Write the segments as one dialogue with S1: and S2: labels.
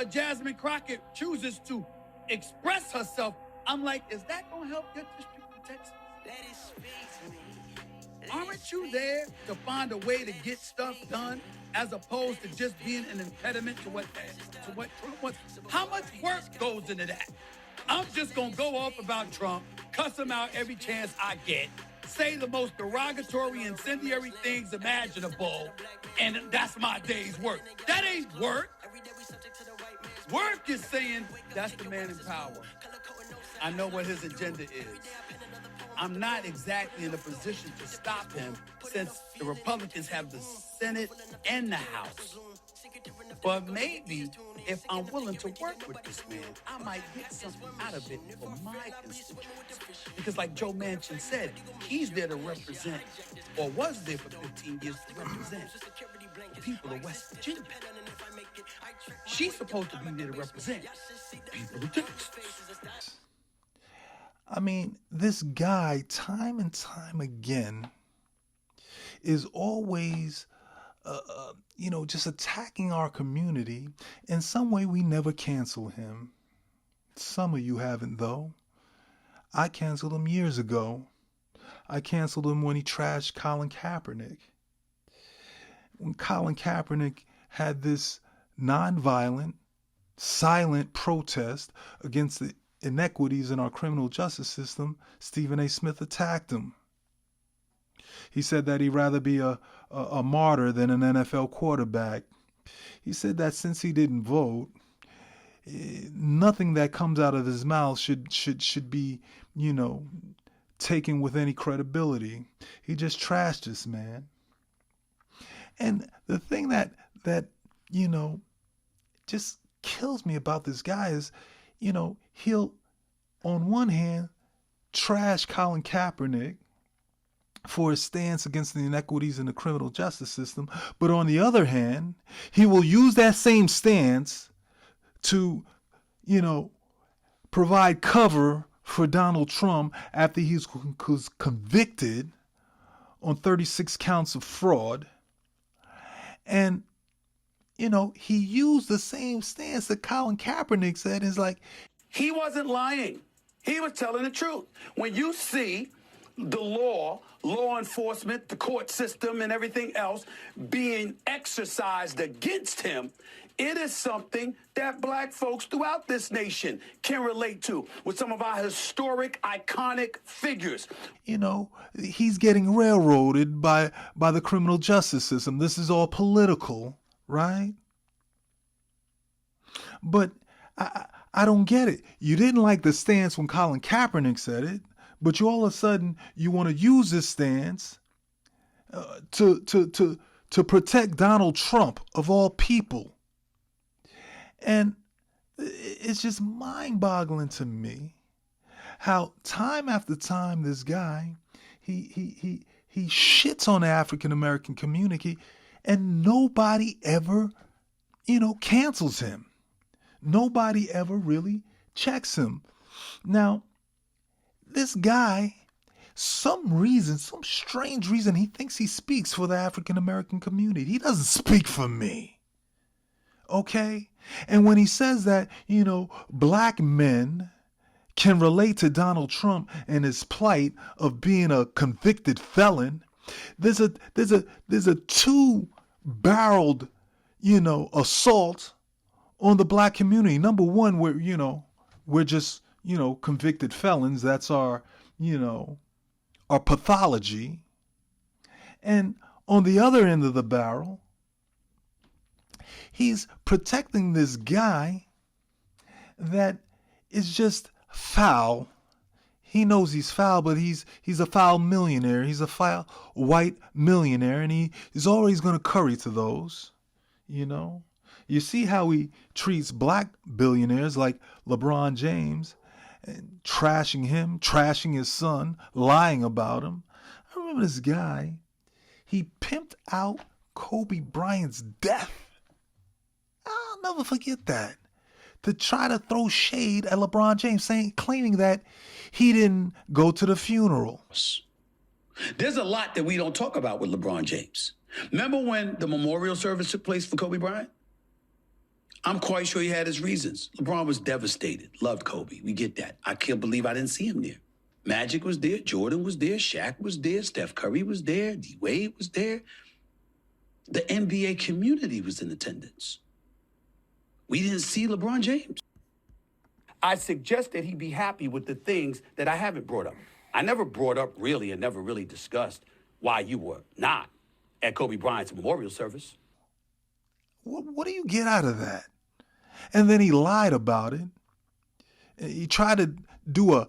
S1: Jasmine Crockett chooses to express herself, I'm like, is that going to help your district in Texas? Aren't you there to find a way to get stuff done as opposed to just being an impediment to what Trump wants? How much work goes into that? I'm just going to go off about Trump, cuss him out every chance I get, say the most derogatory, incendiary things imaginable, and that's my day's work. That ain't work. Work is saying that's the man in power. I know what his agenda is. I'm not exactly in a position to stop him since the Republicans have the Senate and the House. But maybe if I'm willing to work with this man, I might get something out of it for my constituents. Because like Joe Manchin said, he's there to represent, or was there for 15 years to represent, the people of West Virginia. She's supposed to be there to represent people of Texas.
S2: I mean, this guy, time and time again, is always, just attacking our community. In some way, we never cancel him. Some of you haven't, though. I canceled him years ago. I canceled him when he trashed Colin Kaepernick. When Colin Kaepernick had this nonviolent, silent protest against the inequities in our criminal justice system, Stephen A. Smith attacked him. He said that he'd rather be a martyr than an NFL quarterback. He said that since he didn't vote, nothing that comes out of his mouth should be, taken with any credibility. He just trashed this man. And the thing that just kills me about this guy is, he'll, on one hand, trash Colin Kaepernick for his stance against the inequities in the criminal justice system, but on the other hand, he will use that same stance to, provide cover for Donald Trump after he's convicted on 36 counts of fraud. And he used the same stance that Colin Kaepernick said. Is like,
S1: he wasn't lying. He was telling the truth. When you see the law enforcement, the court system, and everything else being exercised against him, it is something that black folks throughout this nation can relate to with some of our historic, iconic figures.
S2: He's getting railroaded by the criminal justice system. This is all political, right? But I don't get it. You didn't like the stance when Colin Kaepernick said it, but you all of a sudden you want to use this stance to protect Donald Trump of all people. And it's just mind-boggling to me how time after time this guy he shits on the African American community, and nobody ever cancels him. Nobody ever really checks him. Now, this guy, some strange reason, he thinks he speaks for the African American community. He doesn't speak for me. Okay? And when he says that, black men can relate to Donald Trump and his plight of being a convicted felon, there's a two-barreled, assault on the black community. Number one, we're just, convicted felons. That's our pathology. And on the other end of the barrel, he's protecting this guy that is just foul. He knows he's foul, but he's a foul millionaire. He's a foul white millionaire, and he's always going to curry to those, You see how he treats black billionaires like LeBron James, and trashing him, trashing his son, lying about him. I remember this guy, he pimped out Kobe Bryant's death. I'll never forget that. To try to throw shade at LeBron James, claiming that he didn't go to the funeral.
S1: There's a lot that we don't talk about with LeBron James. Remember when the memorial service took place for Kobe Bryant?
S3: I'm quite sure he had his reasons. LeBron was devastated, loved Kobe. We get that. I can't believe I didn't see him there. Magic was there, Jordan was there, Shaq was there, Steph Curry was there, D. Wade was there. The NBA community was in attendance. We didn't see LeBron James. I suggest that he be happy with the things that I haven't brought up. I never brought up really and never really discussed why you were not at Kobe Bryant's memorial service.
S2: What do you get out of that? And then he lied about it. He tried to do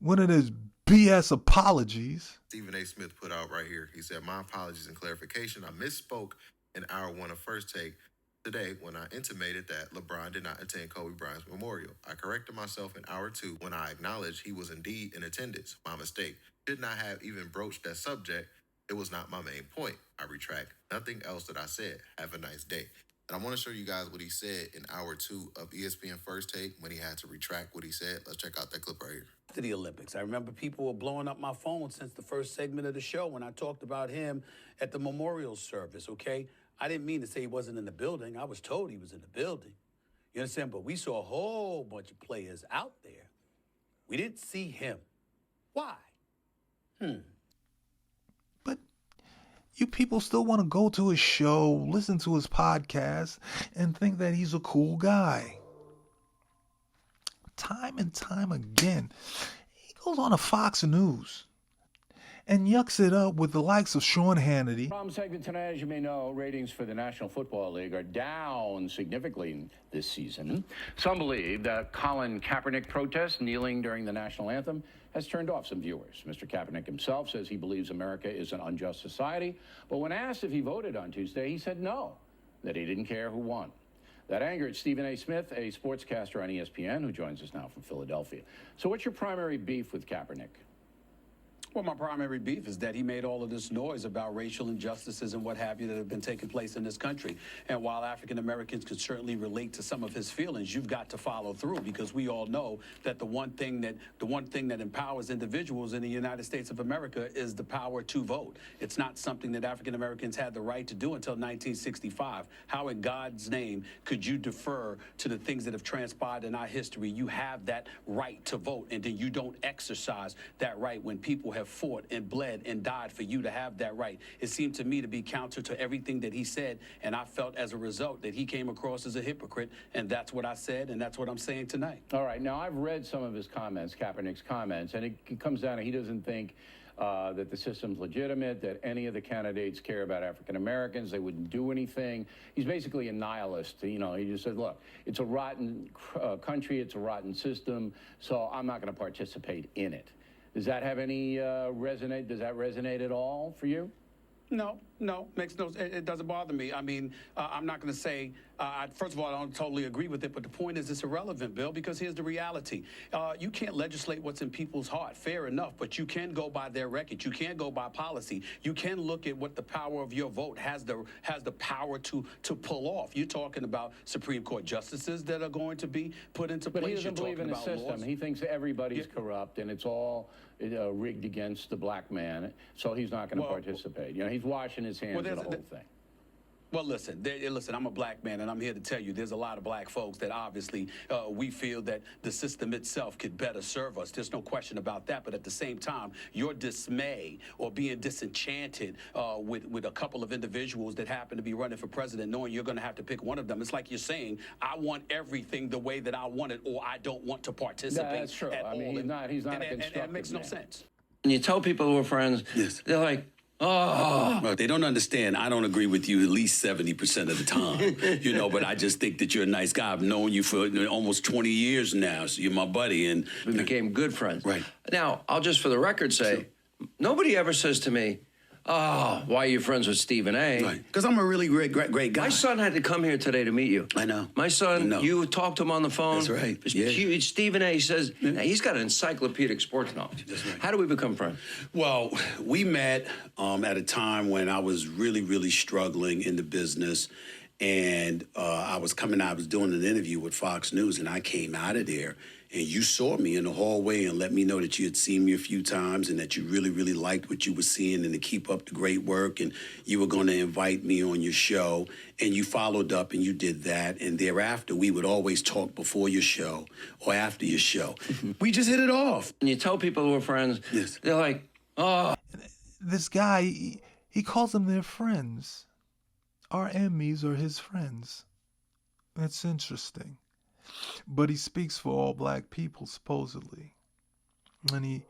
S2: one of his BS apologies.
S4: Stephen A. Smith put out right here. He said, "My apologies and clarification. I misspoke in hour 1 of First Take today when I intimated that LeBron did not attend Kobe Bryant's memorial. I corrected myself in hour 2 when I acknowledged he was indeed in attendance. My mistake. Should not have even broached that subject. It was not my main point. I retract nothing else that I said. Have a nice day." And I want to show you guys what he said in hour 2 of ESPN First Take when he had to retract what he said. Let's check out that clip right here.
S3: To the Olympics, I remember people were blowing up my phone since the first segment of the show when I talked about him at the memorial service, okay? I didn't mean to say he wasn't in the building. I was told he was in the building. You understand? But we saw a whole bunch of players out there. We didn't see him. Why?
S2: But you people still want to go to his show, listen to his podcast, and think that he's a cool guy. Time and time again, he goes on to Fox News and yucks it up with the likes of Sean Hannity.
S5: Problem segment tonight, as you may know, ratings for the National Football League are down significantly this season. Some believe that Colin Kaepernick protest kneeling during the national anthem has turned off some viewers. Mr. Kaepernick himself says he believes America is an unjust society, but when asked if he voted on Tuesday, he said no, that he didn't care who won. That angered Stephen A. Smith, a sportscaster on ESPN, who joins us now from Philadelphia. So what's your primary beef with Kaepernick?
S3: Well, my primary beef is that he made all of this noise about racial injustices and what have you that have been taking place in this country. And while African Americans can certainly relate to some of his feelings, you've got to follow through, because we all know that the one thing that empowers individuals in the United States of America is the power to vote. It's not something that African Americans had the right to do until 1965. How in God's name could you defer to the things that have transpired in our history? You have that right to vote, and then you don't exercise that right when people have fought and bled and died for you to have that right. It seemed to me to be counter to everything that he said, and I felt as a result that he came across as a hypocrite, and that's what I said, and that's what I'm saying tonight.
S5: All right, now I've read some of his comments, Kaepernick's comments, and it comes down to he doesn't think that the system's legitimate, that any of the candidates care about African Americans, they wouldn't do anything. He's basically a nihilist. You know, he just said, look, it's a rotten country, it's a rotten system, so I'm not going to participate in it. Does that have any resonate? Does that resonate at all for you?
S3: No, makes no. It doesn't bother me. I mean, I'm not going to say. First of all, I don't totally agree with it, but the point is, it's irrelevant, Bill. Because here's the reality: you can't legislate what's in people's heart. Fair enough, but you can go by their record. You can go by policy. You can look at what the power of your vote has the power to pull off. You're talking about Supreme Court justices that are going to be put into place.
S5: But he doesn't believe in the system.
S3: Laws.
S5: He thinks everybody's corrupt and it's all rigged against the black man. So he's not going to participate. You know, he's washing his hands of the whole thing.
S3: Well, listen, I'm a black man, and I'm here to tell you there's a lot of black folks that obviously we feel that the system itself could better serve us. There's no question about that. But at the same time, your dismay or being disenchanted with a couple of individuals that happen to be running for president, knowing you're going to have to pick one of them, it's like you're saying, I want everything the way that I want it, or I don't want to participate.
S5: That's true. I mean, he's not a constructive
S3: and it makes no
S5: man.
S3: sense.
S6: When you tell people who are friends, they're like, oh.
S3: They don't understand. I don't agree with you at least 70% of the time, you know, but I just think that you're a nice guy. I've known you for almost 20 years now, so you're my buddy. And
S6: We became good friends.
S3: Right.
S6: Now, I'll just for the record say, nobody ever says to me, oh, why are you friends with Stephen A?
S3: Right. Because I'm a really great guy.
S6: My son had to come here today to meet you.
S3: I know.
S6: My son,
S3: I know.
S6: you talked to him on the phone.
S3: That's right. Yeah.
S6: Stephen A says, he's got an encyclopedic sports knowledge.
S3: That's right.
S6: How do we become friends?
S3: Well, we met at a time when I was really, really struggling in the business.
S7: And I was doing an interview with Fox News, and I came out of there, and you saw me in the hallway and let me know that you had seen me a few times and that you really, really liked what you were seeing and to keep up the great work, and you were going to invite me on your show, and you followed up and you did that. And thereafter, we would always talk before your show or after your show. We just hit it off.
S6: And you tell people who are friends,
S7: Yes.
S6: they're like, oh.
S2: This guy, he calls them their friends. Our enemies are his friends. That's interesting. But he speaks for all black people, supposedly. And he,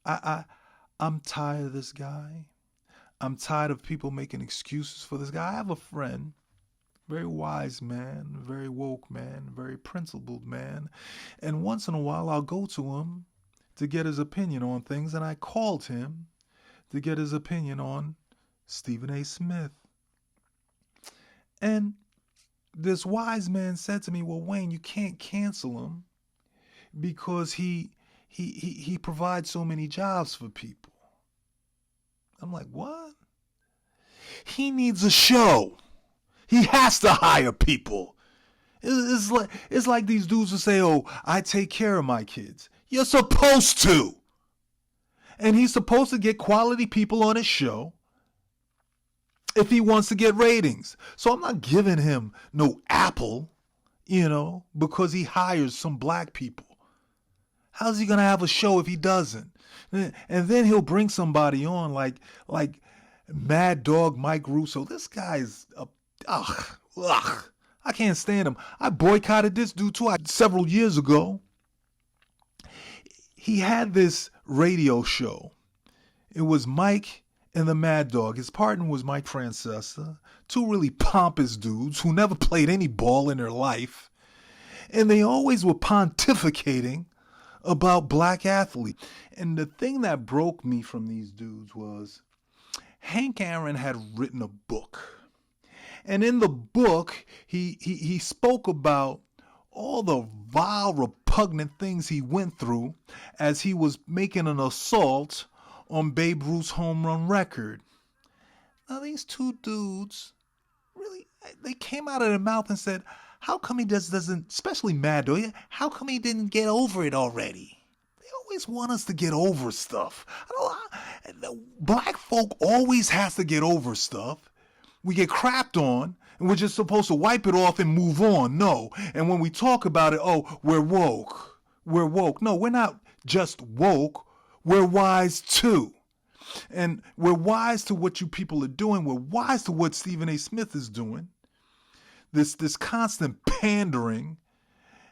S2: I'm tired of this guy. I'm tired of people making excuses for this guy. I have a friend, very wise man, very woke man, very principled man. And once in a while, I'll go to him to get his opinion on things. And I called him to get his opinion on Stephen A. Smith. And this wise man said to me, well, Wayne, you can't cancel him because he provides so many jobs for people. I'm like, what? He needs a show. He has to hire people. It's like these dudes who say, oh, I take care of my kids. You're supposed to. And he's supposed to get quality people on his show if he wants to get ratings. So I'm not giving him no apple, because he hires some black people. How's he going to have a show if he doesn't? And then he'll bring somebody on like Mad Dog Mike Russo. This guy's, I can't stand him. I boycotted this dude too several years ago. He had this radio show. It was Mike and the Mad Dog. His partner was Mike Francesa. Two really pompous dudes who never played any ball in their life. And they always were pontificating about black athletes. And the thing that broke me from these dudes was Hank Aaron had written a book. And in the book, he spoke about all the vile, repugnant things he went through as he was making an assault on Babe Ruth's home run record. Now, these two dudes, really, they came out of their mouth and said, how come he doesn't, especially Mad Dog, how come he didn't get over it already? They always want us to get over stuff. Black folk always has to get over stuff. We get crapped on, and we're just supposed to wipe it off and move on. No. And when we talk about it, oh, we're woke. We're woke. No, we're not just woke. We're wise too. And we're wise to what you people are doing. We're wise to what Stephen A. Smith is doing. This constant pandering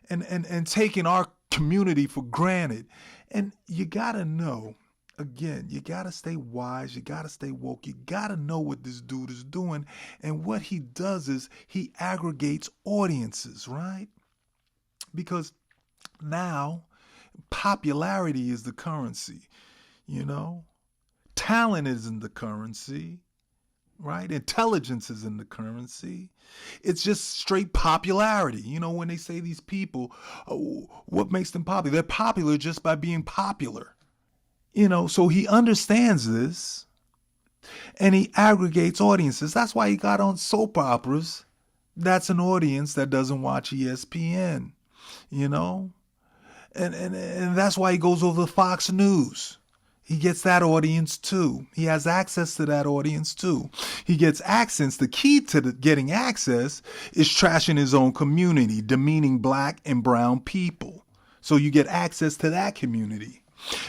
S2: and taking our community for granted. And you got to know, again, you got to stay wise. You got to stay woke. You got to know what this dude is doing. And what he does is he aggregates audiences, right? Because now popularity is the currency, Talent isn't the currency, right? Intelligence isn't the currency. It's just straight popularity. When they say these people, oh, what makes them popular? They're popular just by being popular. So he understands this and he aggregates audiences. That's why he got on soap operas. That's an audience that doesn't watch ESPN, And that's why he goes over to Fox News. He gets that audience too. He has access to that audience too. He gets access. The key to getting access is trashing his own community, demeaning black and brown people. So you get access to that community.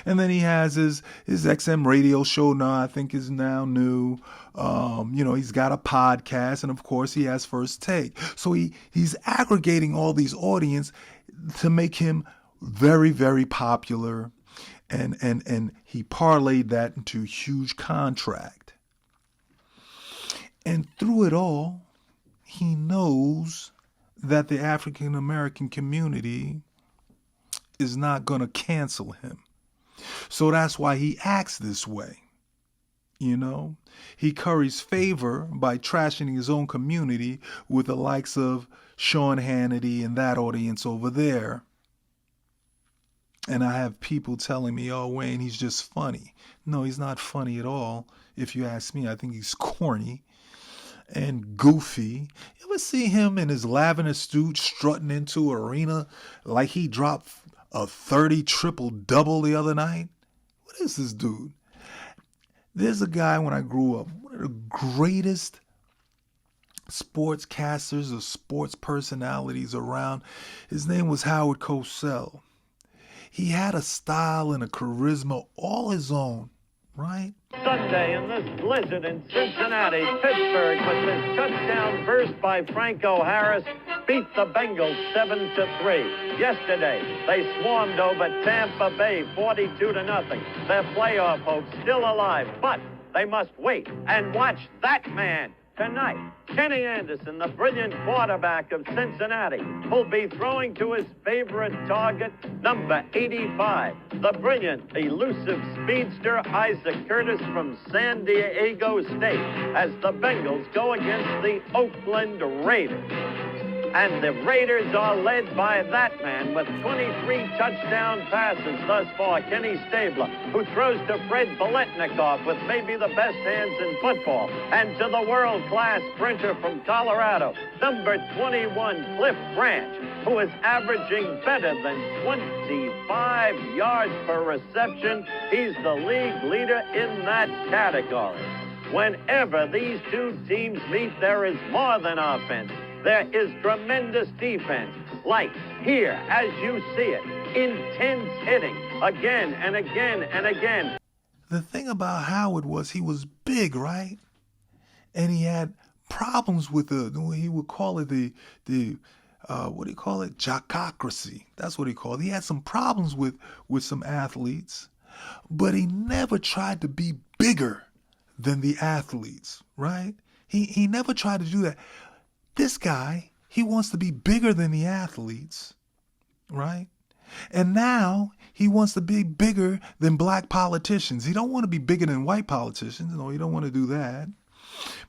S2: And then he has his XM radio show now, I think is now new. He's got a podcast, and of course he has First Take. So he's aggregating all these audience to make him very, very popular. And he parlayed that into a huge contract. And through it all, he knows that the African American community is not going to cancel him. So that's why he acts this way. He curries favor by trashing his own community with the likes of Sean Hannity and that audience over there. And I have people telling me, oh, Wayne, he's just funny. No, he's not funny at all. If you ask me, I think he's corny. and goofy. You ever see him in his lavender suit strutting into an arena like he dropped a 30 triple-double the other night? What is this dude? There's a guy when I grew up, one of the greatest sportscasters or sports personalities around. His name was Howard Cosell. He had a style and a charisma all his own, right?
S8: Sunday in this blizzard in Cincinnati, Pittsburgh, with this touchdown burst by Franco Harris, beat the Bengals 7-3. Yesterday, they swarmed over Tampa Bay 42-0. Their playoff hopes still alive, but they must wait and watch that man tonight. Kenny Anderson, the brilliant quarterback of Cincinnati, will be throwing to his favorite target, number 85, the brilliant, elusive speedster Isaac Curtis from San Diego State, as the Bengals go against the Oakland Raiders. And the Raiders are led by that man with 23 touchdown passes thus far, Kenny Stabler, who throws to Fred Biletnikoff with maybe the best hands in football, and to the world-class sprinter from Colorado, number 21, Cliff Branch, who is averaging better than 25 yards per reception. He's the league leader in that category. Whenever these two teams meet, there is more than offense. There is tremendous defense, like here, as you see it, intense hitting, again and again and again.
S2: The thing about Howard was he was big, right? And he had problems with he would call it the what do you call it? Jockocracy. That's what he called it. He had some problems with some athletes, but he never tried to be bigger than the athletes, right? He never tried to do that. This guy, he wants to be bigger than the athletes, right? And now he wants to be bigger than black politicians. He don't want to be bigger than white politicians. No, he don't want to do that.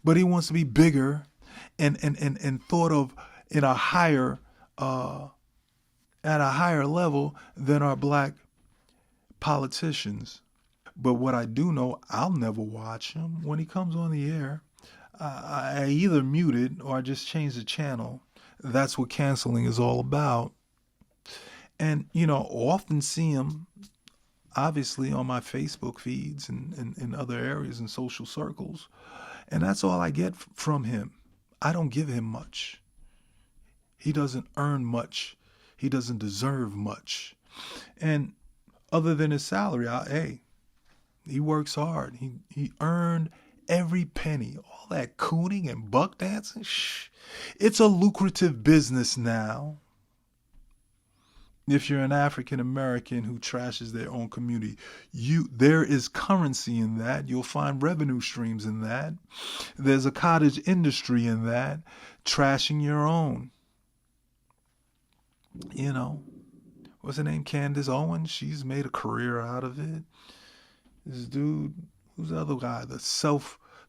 S2: But he wants to be bigger and thought of in a higher at a higher level than our black politicians. But what I do know, I'll never watch him when he comes on the air. I either mute it or I just change the channel. That's what canceling is all about. And, often see him, obviously, on my Facebook feeds and in other areas and social circles. And that's all I get from him. I don't give him much. He doesn't earn much. He doesn't deserve much. And other than his salary, hey, he works hard. He earned every penny. All that cooning and buck dancing, it's a lucrative business now. If you're an African American who trashes their own community, there is currency in that. You'll find revenue streams in that. There's a cottage industry in that, trashing your own. What's her name? Candace Owens. She's made a career out of it. This dude, who's the other guy? The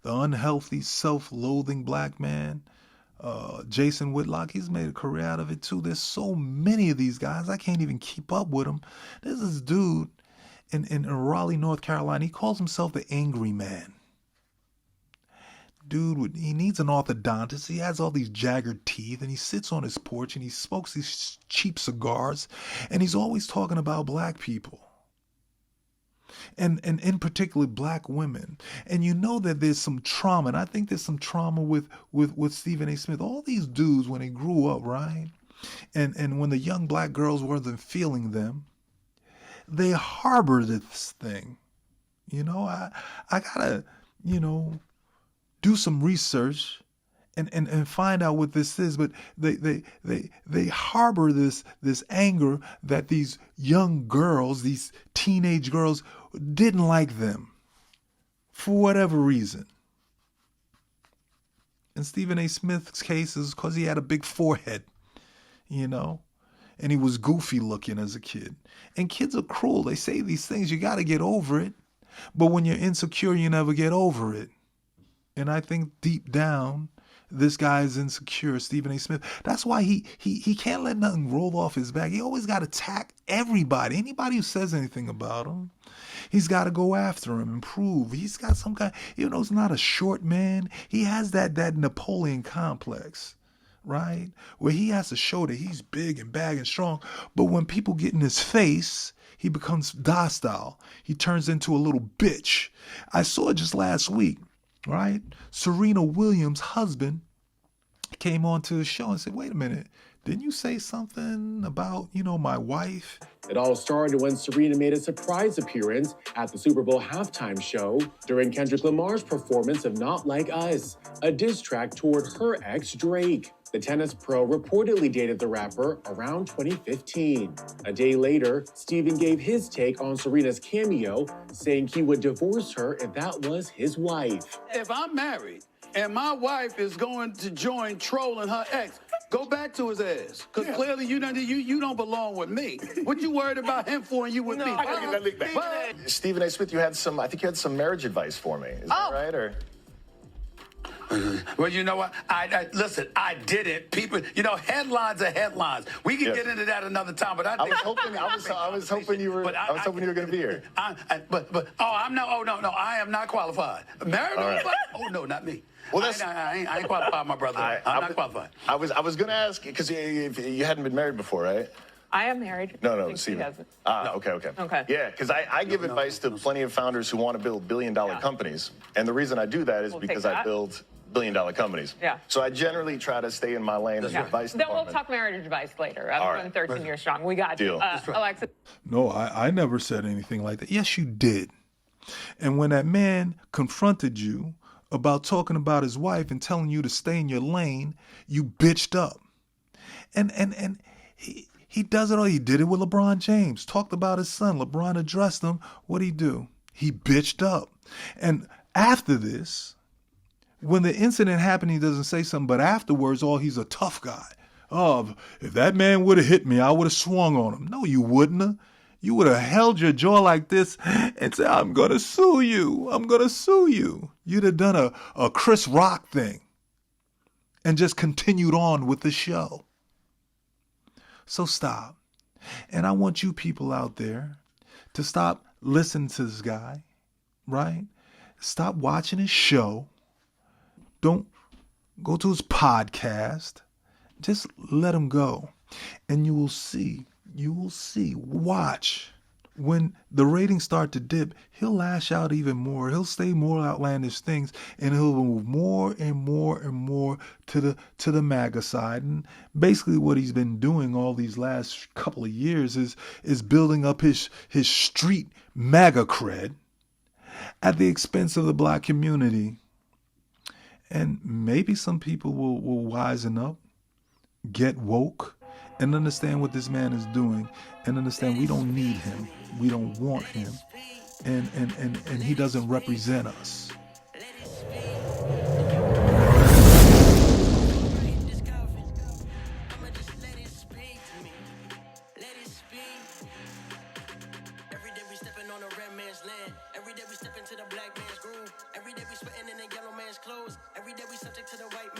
S2: unhealthy, self-loathing black man, Jason Whitlock, he's made a career out of it too. There's so many of these guys, I can't even keep up with them. There's this dude in Raleigh, North Carolina. He calls himself the Angry Man. Dude, he needs an orthodontist. He has all these jagged teeth, and he sits on his porch and he smokes these cheap cigars, and he's always talking about black people. And in particular, black women. And that there's some trauma, and I think there's some trauma with Stephen A. Smith. All these dudes, when they grew up, right? And when the young black girls weren't feeling them, they harbor this thing. I gotta, do some research and find out what this is, but they harbor this anger that these young girls, these teenage girls, didn't like them for whatever reason. In Stephen A. Smith's case is because he had a big forehead, and he was goofy looking as a kid. And kids are cruel. They say these things, you got to get over it. But when you're insecure, you never get over it. And I think deep down, this guy is insecure, Stephen A. Smith. That's why he can't let nothing roll off his back. He always got to attack everybody. Anybody who says anything about him, he's got to go after him and prove. He's got some kind, even though he's not a short man, he has that Napoleon complex, right? Where he has to show that he's big and bad and strong. But when people get in his face, he becomes docile. He turns into a little bitch. I saw it just last week, right? Serena Williams' husband came on to the show and said, wait a minute, didn't you say something about, my wife?
S9: It all started when Serena made a surprise appearance at the Super Bowl halftime show during Kendrick Lamar's performance of Not Like Us, a diss track toward her ex, Drake. The tennis pro reportedly dated the rapper around 2015. A day later, Steven gave his take on Serena's cameo, saying he would divorce her if that was his wife.
S3: If I'm married and my wife is going to join trolling her ex, go back to his ass. Because clearly you don't belong with me. What you worried about him for and you with me?
S10: I gotta get that link back. Stephen A. Smith, I think you had some marriage advice for me. Is that right? Or
S3: well, you know what? Listen, I did it. People, headlines are headlines. We can get into that another time, but I was hoping you were going to be here. I am not qualified. Married? Right. Oh no, not me. Well, I ain't qualified, my brother. I'm not qualified.
S10: I was going to ask because you hadn't been married before, right?
S11: I am married.
S10: No, see. Okay. Yeah, because I give advice to plenty of founders who want to build billion-dollar companies, and the reason I do that is because I build billion-dollar companies. Yeah. So I generally try to stay in my lane as advice
S11: department. Then we'll talk marriage advice later. I'm going 13 years strong. We got you. Alexa.
S2: No, I never said anything like that. Yes, you did. And when that man confronted you about talking about his wife and telling you to stay in your lane, you bitched up. And he does it all. He did it with LeBron James. Talked about his son. LeBron addressed him. What'd he do? He bitched up. And after this, when the incident happened, he doesn't say something, but afterwards, he's a tough guy. Oh, if that man would have hit me, I would have swung on him. No, you wouldn't have. You would have held your jaw like this and said, I'm going to sue you. I'm going to sue you. You'd have done a Chris Rock thing and just continued on with the show. So stop. And I want you people out there to stop listening to this guy, right? Stop watching his show. Don't go to his podcast. Just let him go. And you will see, watch. When the ratings start to dip, he'll lash out even more. He'll say more outlandish things, and he'll move more and more and more to the MAGA side. And basically what he's been doing all these last couple of years is building up his street MAGA cred at the expense of the black community. And maybe some people will wisen up, get woke, and understand what this man is doing, and understand we don't need him, we don't want him, and he doesn't represent us.
S12: Every day we subject to the white